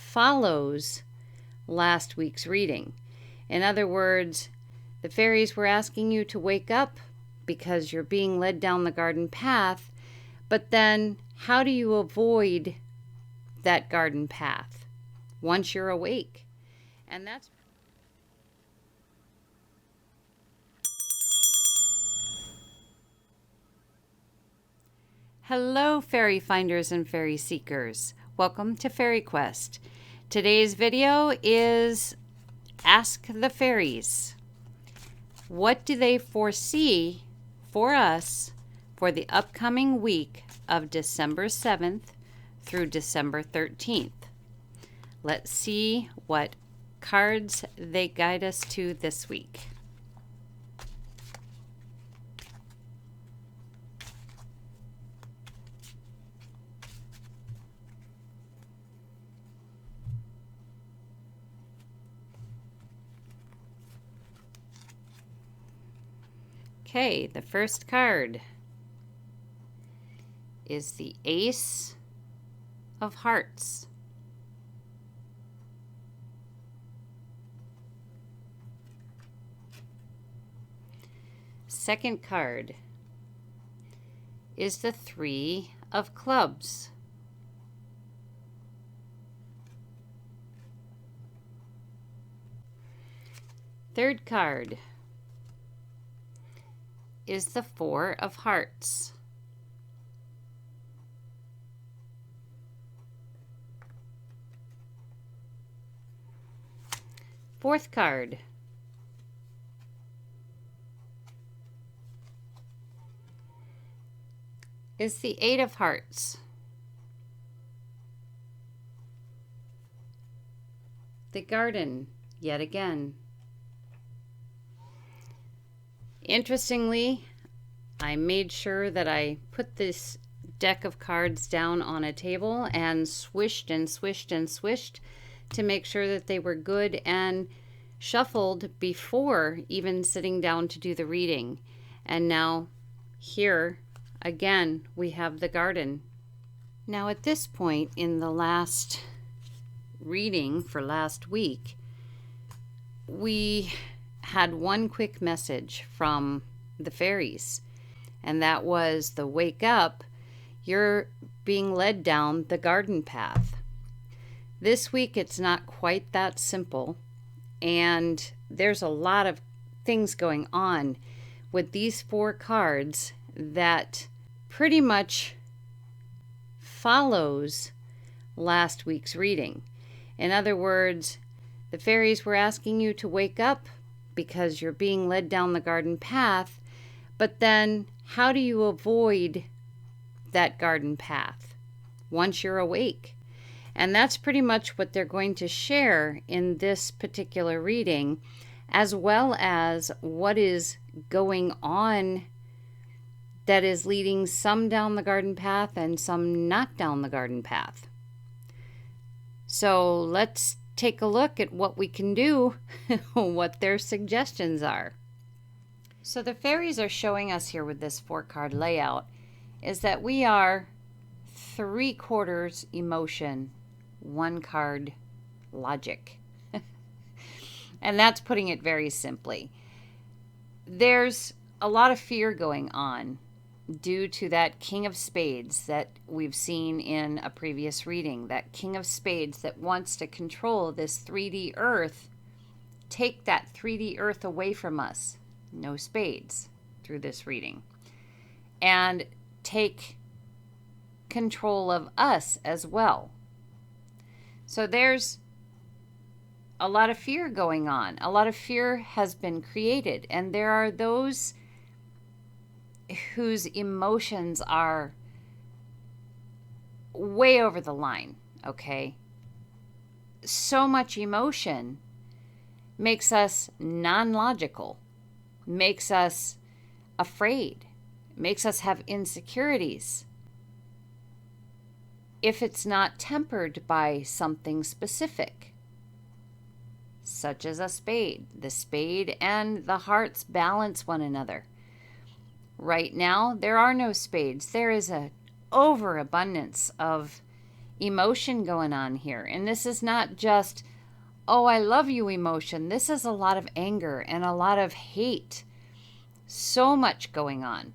follows last week's reading. In other words, the fairies were asking you to wake up because you're being led down the garden path, but then how do you avoid that garden path once you're awake? And that's Hello, fairy finders and fairy seekers. Welcome to FaerieQuest. Today's video is Ask the Fairies. What do they foresee for us for the upcoming week of December 7th through December 13th? Let's see what cards they guide us to this week. Okay, the first card is the Ace of Hearts. Second card is the Three of Clubs. Third card is the Four of Hearts. Fourth card is the Eight of Hearts. The Garden, yet again. Interestingly, I made sure that I put this deck of cards down on a table and swished and swished and swished to make sure that they were good and shuffled before even sitting down to do the reading. And now here again we have the Garden. Now at this point in the last reading for last week, we had one quick message from the fairies, and that was the wake up, you're being led down the garden path. This week it's not quite that simple, and there's a lot of things going on with these four cards that pretty much follows last week's reading. In other words, the fairies were asking you to wake up because you're being led down the garden path, but then how do you avoid that garden path once you're awake? And that's pretty much what they're going to share in this particular reading, as well as what is going on that is leading some down the garden path and some not down the garden path. So let's take a look at what we can do, what their suggestions are. So the fairies are showing us here with this 4-card layout is that we are 3/4 emotion, 1 card logic. And that's putting it very simply. There's a lot of fear going on due to that King of Spades that we've seen in a previous reading, that King of Spades that wants to control this 3D Earth, take that 3D Earth away from us, no spades through this reading, and take control of us as well. So there's a lot of fear going on. A lot of fear has been created, and there are those whose emotions are way over the line, okay? So much emotion makes us non-logical, makes us afraid, makes us have insecurities. If it's not tempered by something specific, such as a spade. The spade and the hearts balance one another. Right now, there are no spades. There is an overabundance of emotion going on here. And this is not just, oh, I love you emotion. This is a lot of anger and a lot of hate. So much going on.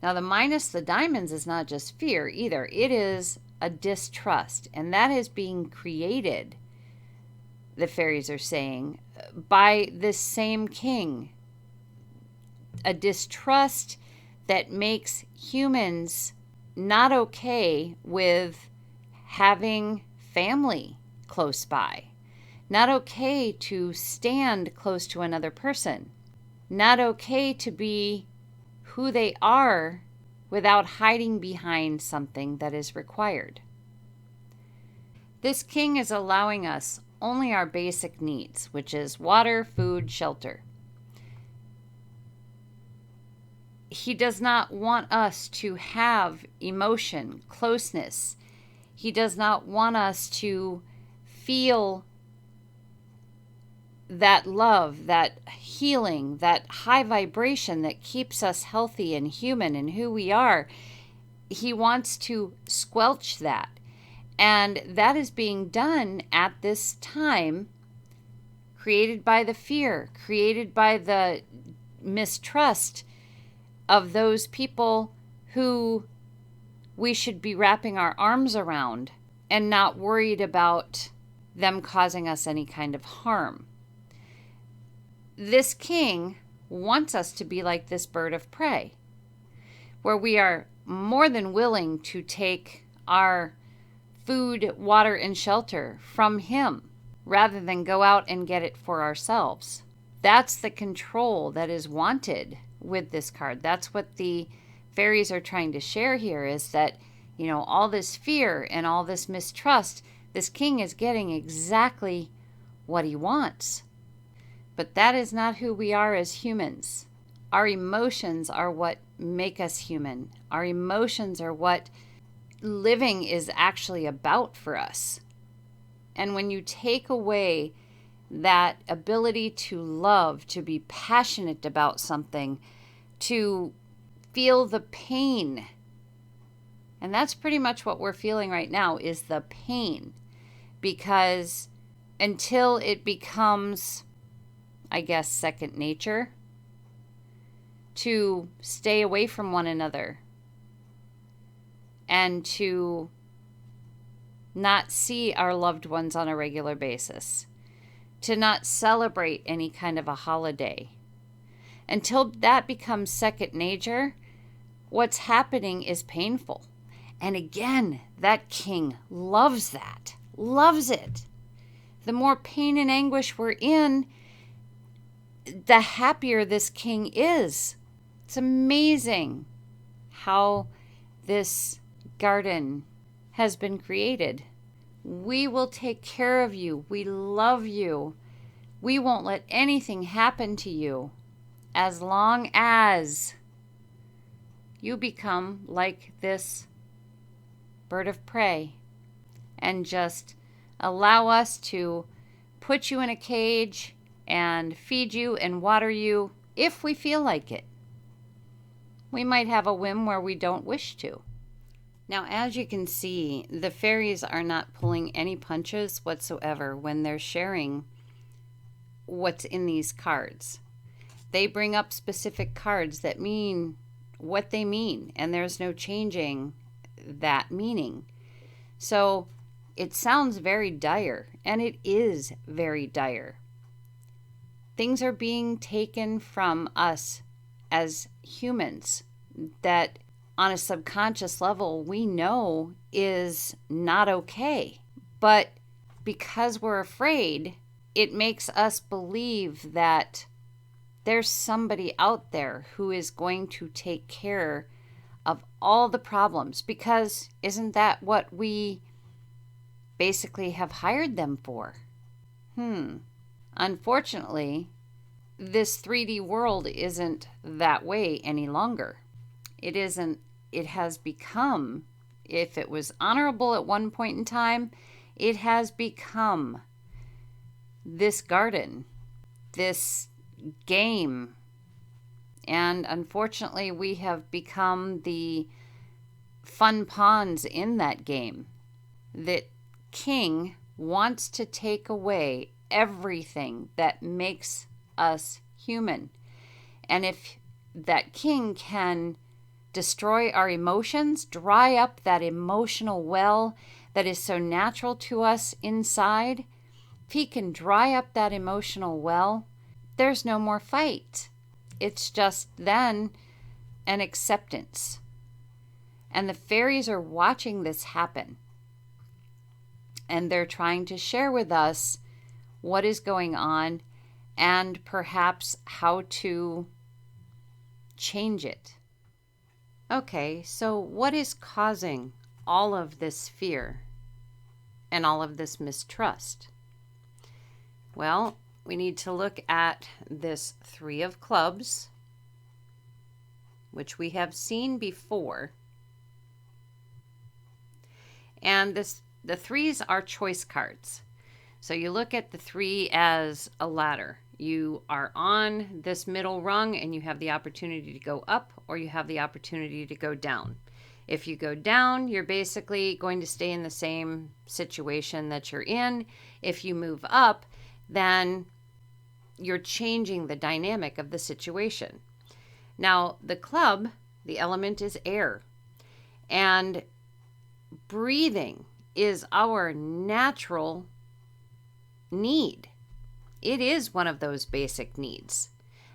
Now, the minus the diamonds is not just fear either. It is a distrust. And that is being created, the fairies are saying, by this same king. A distrust that makes humans not okay with having family close by. Not okay to stand close to another person. Not okay to be who they are without hiding behind something that is required. This king is allowing us only our basic needs, which is water, food, shelter. He does not want us to have emotion, closeness. He does not want us to feel that love, that healing, that high vibration that keeps us healthy and human and who we are. He wants to squelch that. And that is being done at this time, created by the fear, created by the mistrust of those people who we should be wrapping our arms around and not worried about them causing us any kind of harm. This king wants us to be like this bird of prey, where we are more than willing to take our food, water, and shelter from him rather than go out and get it for ourselves. That's the control that is wanted with this card. That's what the fairies are trying to share here, is that, you know, all this fear and all this mistrust, this king is getting exactly what he wants. But that is not who we are as humans. Our emotions are what make us human. Our emotions are what living is actually about for us. And when you take away that ability to love, to be passionate about something, to feel the pain, and that's pretty much what we're feeling right now, is the pain. Because until it becomes, I guess, second nature to stay away from one another and to not see our loved ones on a regular basis, to not celebrate any kind of a holiday. Until that becomes second nature, what's happening is painful. And again, that king loves that, loves it. The more pain and anguish we're in, the happier this king is. It's amazing how this garden has been created. We will take care of you. We love you. We won't let anything happen to you as long as you become like this bird of prey and just allow us to put you in a cage and feed you and water you if we feel like it. We might have a whim where we don't wish to. Now, as you can see, the fairies are not pulling any punches whatsoever when they're sharing what's in these cards. They bring up specific cards that mean what they mean, and there's no changing that meaning. So it sounds very dire, and it is very dire. Things are being taken from us as humans that on a subconscious level we know is not okay. But because we're afraid, it makes us believe that there's somebody out there who is going to take care of all the problems, because isn't that what we basically have hired them for? Unfortunately, this 3D world isn't that way any longer. It isn't. It has become, if it was honorable at one point in time, it has become this garden, this game. And unfortunately, we have become the fun pawns in that game. that king wants to take away everything that makes us human. And if that king can destroy our emotions, dry up that emotional well that is so natural to us inside, if he can dry up that emotional well, there's no more fight. It's just then an acceptance. And the fairies are watching this happen. And they're trying to share with us what is going on and perhaps how to change it. Okay, so what is causing all of this fear and all of this mistrust? Well, we need to look at this 3 of clubs, which we have seen before. And the 3s are choice cards. So you look at the 3 as a ladder. You are on this middle rung and you have the opportunity to go up or you have the opportunity to go down. If you go down, you're basically going to stay in the same situation that you're in. If you move up, then you're changing the dynamic of the situation. Now, the club, the element is air. And breathing is our natural need. It is one of those basic needs.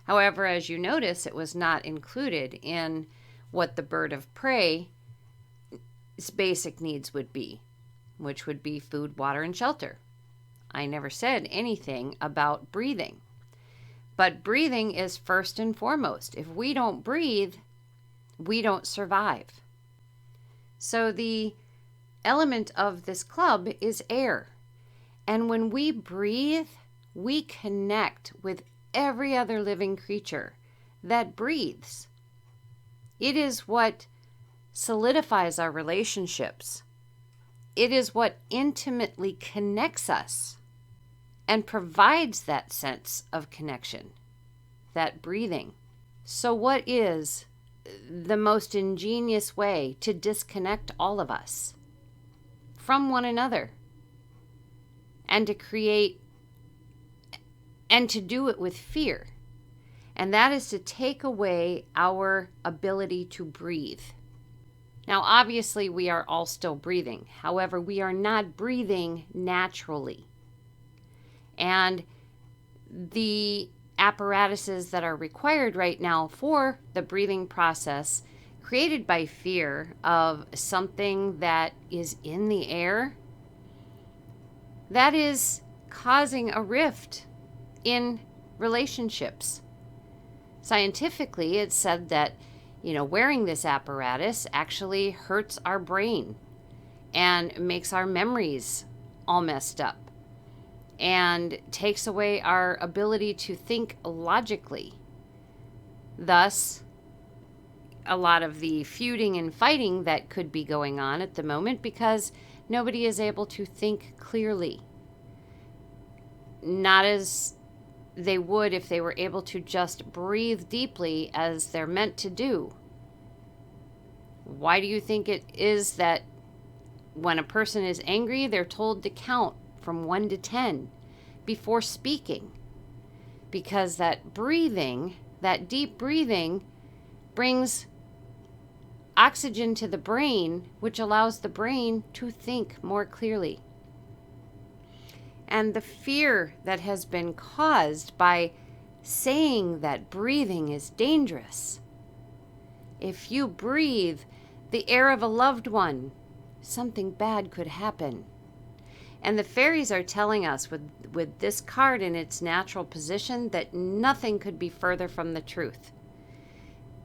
However, as you notice, it was not included in what the bird of prey's basic needs would be, which would be food, water, and shelter. I never said anything about breathing. But breathing is first and foremost. If we don't breathe, we don't survive. So the element of this club is air. And when we breathe, we connect with every other living creature that breathes. It is what solidifies our relationships. It is what intimately connects us and provides that sense of connection, that breathing. So what is the most ingenious way to disconnect all of us from one another and to create and to do it with fear? And that is to take away our ability to breathe. Now, obviously, we are all still breathing. However, we are not breathing naturally. And the apparatuses that are required right now for the breathing process, created by fear of something that is in the air, that is causing a rift in relationships. Scientifically, it's said that, wearing this apparatus actually hurts our brain and makes our memories all messed up and takes away our ability to think logically. Thus, a lot of the feuding and fighting that could be going on at the moment because nobody is able to think clearly. Not as they would if they were able to just breathe deeply as they're meant to do. Why do you think it is that when a person is angry, they're told to count from 1 to 10 before speaking? Because that breathing, that deep breathing, brings oxygen to the brain, which allows the brain to think more clearly. And the fear that has been caused by saying that breathing is dangerous. If you breathe the air of a loved one, something bad could happen. And the fairies are telling us with this card in its natural position that nothing could be further from the truth.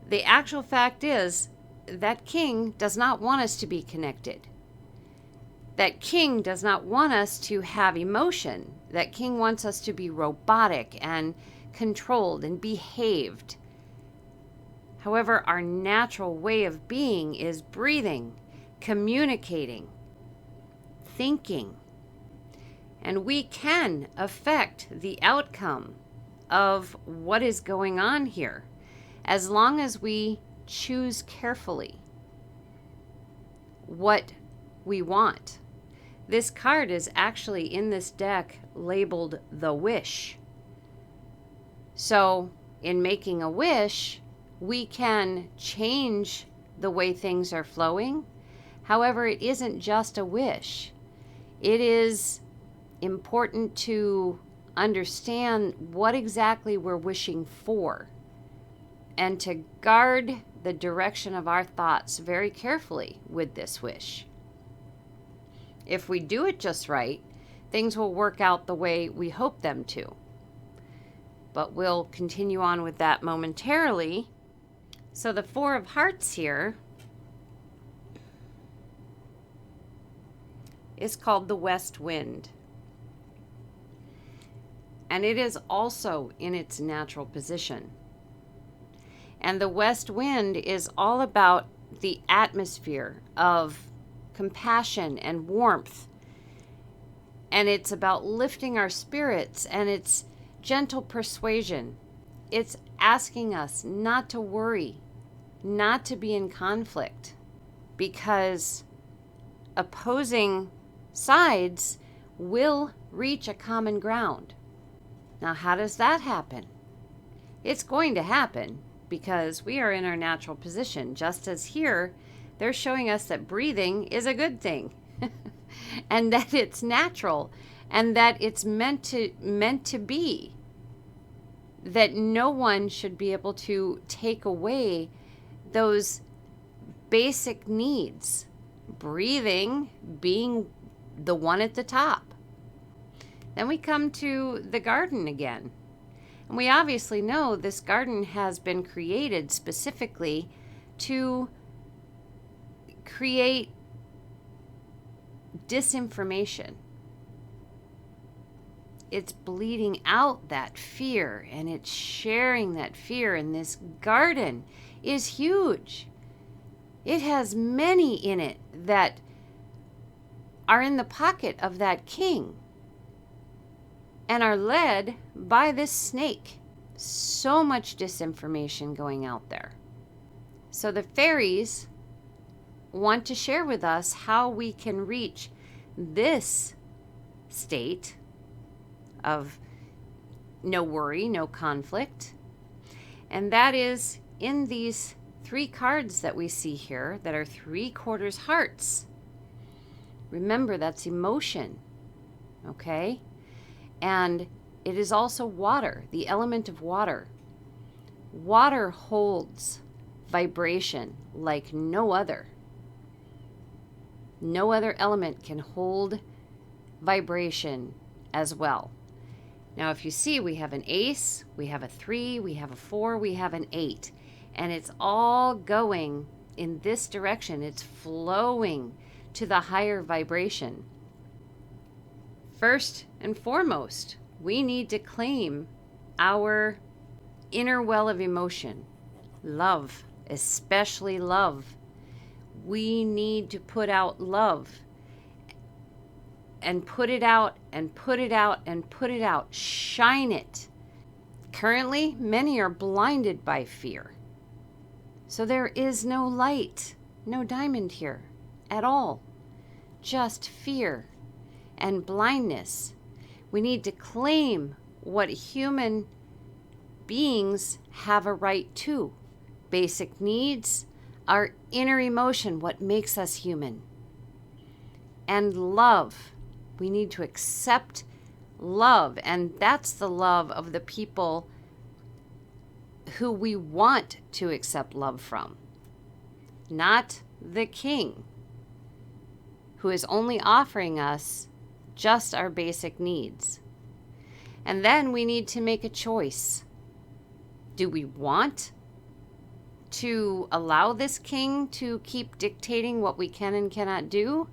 The actual fact is that king does not want us to be connected. That king does not want us to have emotion. That king wants us to be robotic and controlled and behaved. However, our natural way of being is breathing, communicating, thinking. And we can affect the outcome of what is going on here as long as we choose carefully what we want. This card is actually in this deck labeled the wish. So in making a wish, we can change the way things are flowing. However, it isn't just a wish. It is important to understand what exactly we're wishing for and to guard the direction of our thoughts very carefully with this wish. If we do it just right, things will work out the way we hope them to. But we'll continue on with that momentarily. So the Four of Hearts here is called the West Wind. And it is also in its natural position. And the West Wind is all about the atmosphere of compassion and warmth. And it's about lifting our spirits, and it's gentle persuasion. It's asking us not to worry, not to be in conflict, because opposing sides will reach a common ground. Now, how does that happen? It's going to happen because we are in our natural position. Just as here, they're showing us that breathing is a good thing and that it's natural and that it's meant to be. That no one should be able to take away those basic needs. Breathing being the one at the top. Then we come to the garden again. And we obviously know this garden has been created specifically to create disinformation. It's bleeding out that fear, and it's sharing that fear. And this garden is huge. It has many in it that are in the pocket of that king and are led by this snake. So much disinformation going out there. So the fairies want to share with us how we can reach this state of no worry, no conflict. And that is in these 3 cards that we see here that are 3/4 hearts. Remember, that's emotion, okay? And it is also water, the element of water. Water holds vibration like no other. No other element can hold vibration as well. Now, if you see, we have an ace, we have a 3, we have a 4, we have an 8. And it's all going in this direction. It's flowing to the higher vibration. First and foremost, we need to claim our inner well of emotion. Love, especially love. We need to put out love. And put it out, and put it out, and put it out. Shine it. Currently, many are blinded by fear. So there is no light, no diamond here at all. Just fear and blindness. We need to claim what human beings have a right to. Basic needs, our inner emotion, what makes us human. And love. We need to accept love, and that's the love of the people who we want to accept love from. Not the king, who is only offering us just our basic needs. And then we need to make a choice. Do we want to allow this king to keep dictating what we can and cannot do?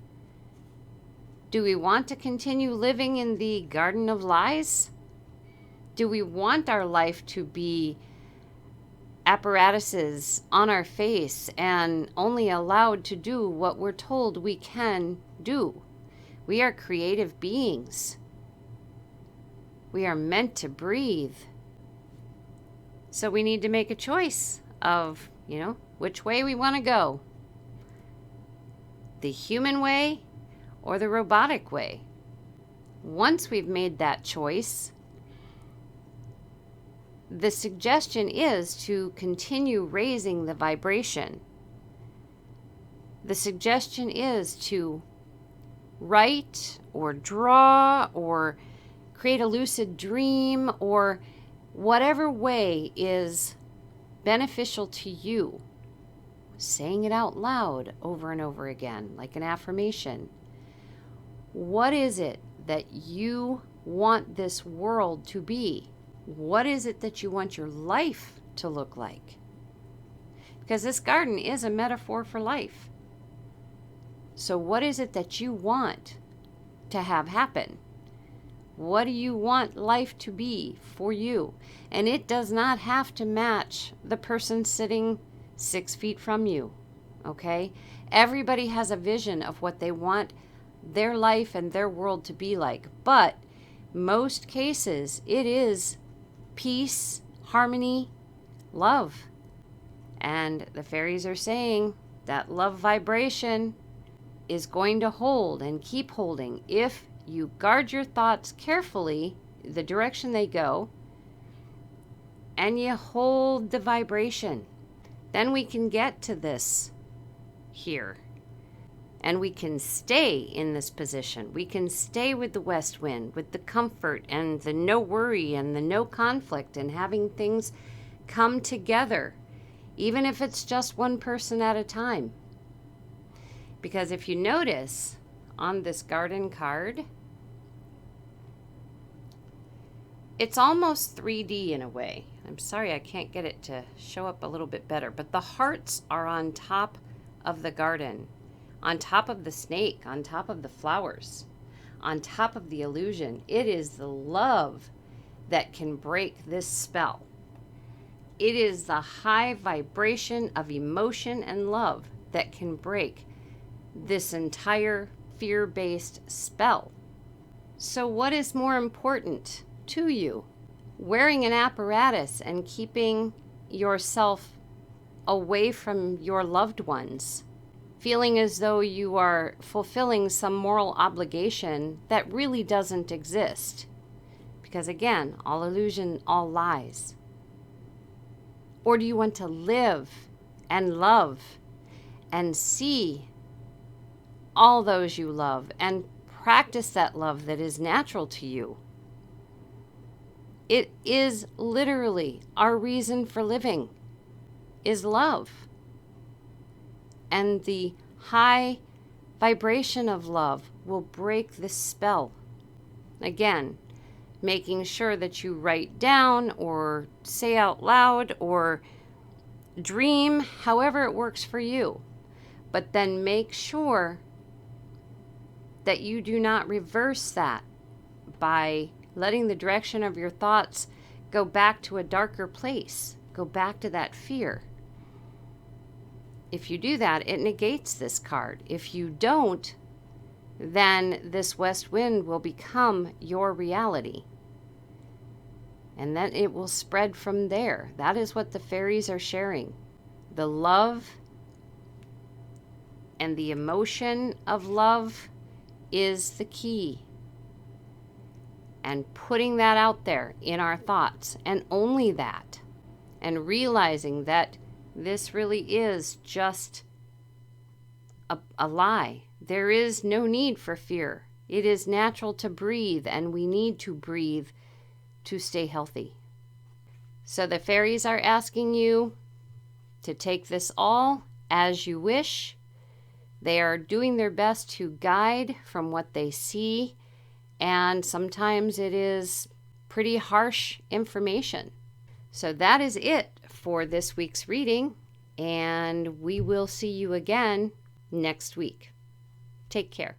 Do we want to continue living in the garden of lies? Do we want our life to be apparatuses on our face and only allowed to do what we're told we can do? We are creative beings. We are meant to breathe. So we need to make a choice of, which way we want to go. The human way or the robotic way. Once we've made that choice, the suggestion is to continue raising the vibration. The suggestion is to write or draw or create a lucid dream or whatever way is beneficial to you. Saying it out loud over and over again, like an affirmation. What is it that you want this world to be? What is it that you want your life to look like? Because this garden is a metaphor for life. So what is it that you want to have happen? What do you want life to be for you? And it does not have to match the person sitting 6 feet from you, okay? Everybody has a vision of what they want their life and their world to be like. But most cases, it is peace, harmony, love. And the fairies are saying that love vibration is going to hold and keep holding if you guard your thoughts carefully, the direction they go, and you hold the vibration. Then we can get to this here. And we can stay in this position. We can stay with the west wind, with the comfort and the no worry and the no conflict and having things come together, even if it's just one person at a time. Because if you notice on this garden card, it's almost 3D in a way. I'm sorry I can't get it to show up a little bit better, but the hearts are on top of the garden, on top of the snake, on top of the flowers, on top of the illusion. It is the love that can break this spell. It is the high vibration of emotion and love that can break this entire fear-based spell. So what is more important to you? Wearing an apparatus and keeping yourself away from your loved ones, feeling as though you are fulfilling some moral obligation that really doesn't exist. Because again, all illusion, all lies. Or do you want to live and love and see all those you love and practice that love that is natural to you? It is literally our reason for living, is love. And the high vibration of love will break this spell. Again, making sure that you write down or say out loud or dream, however it works for you. But then make sure that you do not reverse that by letting the direction of your thoughts go back to a darker place, go back to that fear. If you do that, it negates this card. If you don't, then this west wind will become your reality. And then it will spread from there. That is what the fairies are sharing. The love and the emotion of love is the key. And putting that out there in our thoughts, and only that, and realizing that this really is just a lie. There is no need for fear. It is natural to breathe, and we need to breathe to stay healthy. So the fairies are asking you to take this all as you wish. They are doing their best to guide from what they see, and sometimes it is pretty harsh information. So that is it for this week's reading, and we will see you again next week. Take care.